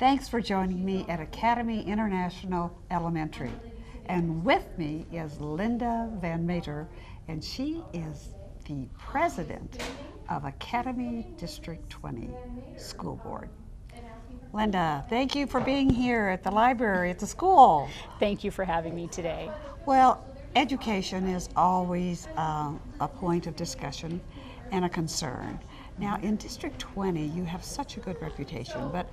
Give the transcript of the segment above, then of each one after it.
Thanks for joining me at Academy International Elementary. And with me is Linda Van Meter, and she is the president of Academy District 20 School Board. Linda, thank you for being here at the library at the school. Thank you for having me today. Well, education is always a point of discussion and a concern. Now, in District 20, you have such a good reputation, but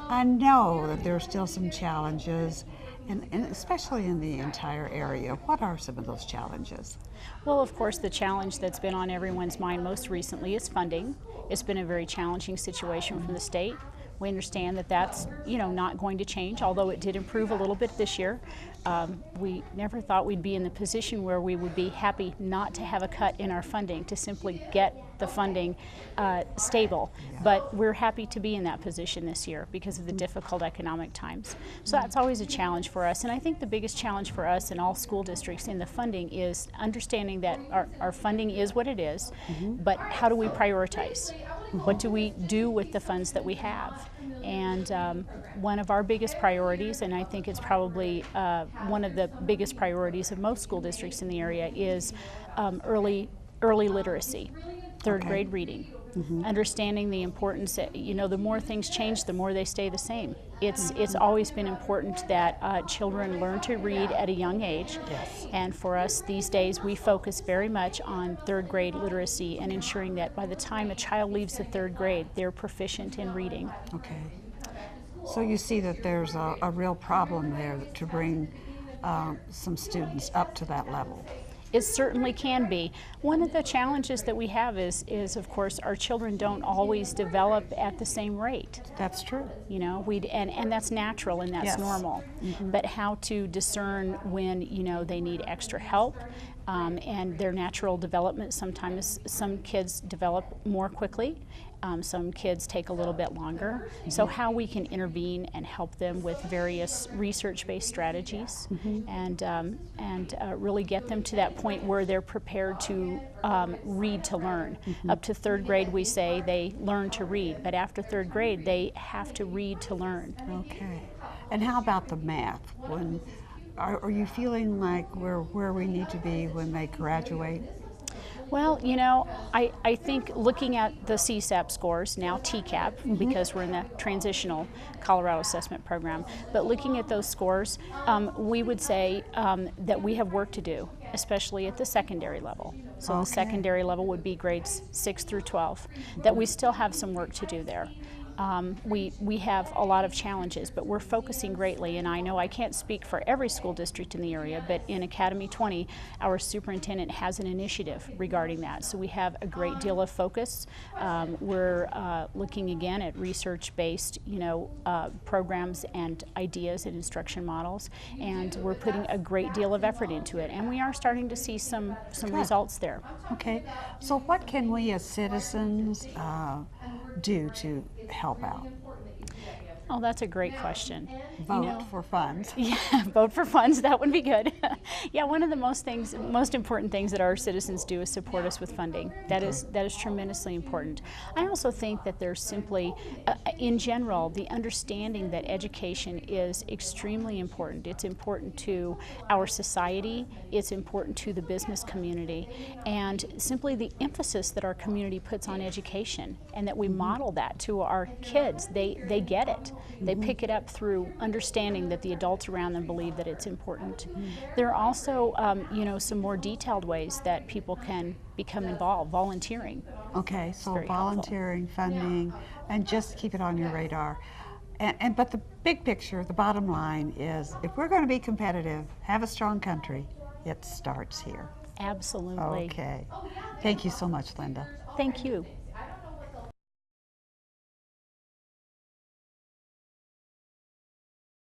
I know that there are still some challenges, and especially in the entire area. What are some of those challenges? Well, of course, the challenge that's been on everyone's mind most recently is funding. It's been a very challenging situation from the state. We understand that that's, not going to change, although it did improve a little bit this year. We never thought we'd be in the position where we would be happy not to have a cut in our funding, to simply get the funding stable. But we're happy to be in that position this year because of the difficult economic times. So that's always a challenge for us. And I think the biggest challenge for us in all school districts in the funding is understanding that our funding is what it is, but how do we prioritize? What do we do with the funds that we have? And one of our biggest priorities, and I think it's probably one of the biggest priorities of most school districts in the area, is early literacy, third grade reading. Understanding the importance that, the more things change, the more they stay the same. It's always been important that children learn to read at a young age. Yes. And for us these days, we focus very much on third grade literacy and ensuring that by the time a child leaves the third grade, they're proficient in reading. Okay. So you see that there's a real problem there to bring some students up to that level. It certainly can be. One of the challenges that we have is of course, our children don't always develop at the same rate. That's true. And that's natural and that's normal. But how to discern when, they need extra help and their natural development. Sometimes some kids develop more quickly. Some kids take a little bit longer. So how we can intervene and help them with various research-based strategies and really get them to that point where they're prepared to read to learn. Up to third grade, we say they learn to read, but after third grade, they have to read to learn. Okay. And how about the math? Are you feeling like we're where we need to be when they graduate? Well, I think looking at the CSAP scores, now TCAP, because we're in the transitional Colorado assessment program, but looking at those scores, we would say that we have work to do, especially at the secondary level. So the secondary level would be grades 6 through 12, that we still have some work to do there. We have a lot of challenges, but we're focusing greatly, and I know I can't speak for every school district in the area, but in Academy 20, our superintendent has an initiative regarding that. So we have a great deal of focus. We're looking again at research-based, programs and ideas and instruction models, and we're putting a great deal of effort into it, and we are starting to see some results there. Okay, so what can we as citizens do to help out? Oh, that's a great question. Vote for funds. Yeah, vote for funds, that would be good. Yeah, one of the most important things that our citizens do is support us with funding. That is tremendously important. I also think that there's simply, in general, the understanding that education is extremely important. It's important to our society, it's important to the business community, and simply the emphasis that our community puts on education, and that we model that to our kids. They get it. They pick it up through understanding that the adults around them believe that it's important. There are also, some more detailed ways that people can become involved, volunteering. Okay, so volunteering, funding, and just keep it on your radar. But the big picture, the bottom line is, if we're going to be competitive, have a strong country, it starts here. Absolutely. Okay. Thank you so much, Linda. Thank you.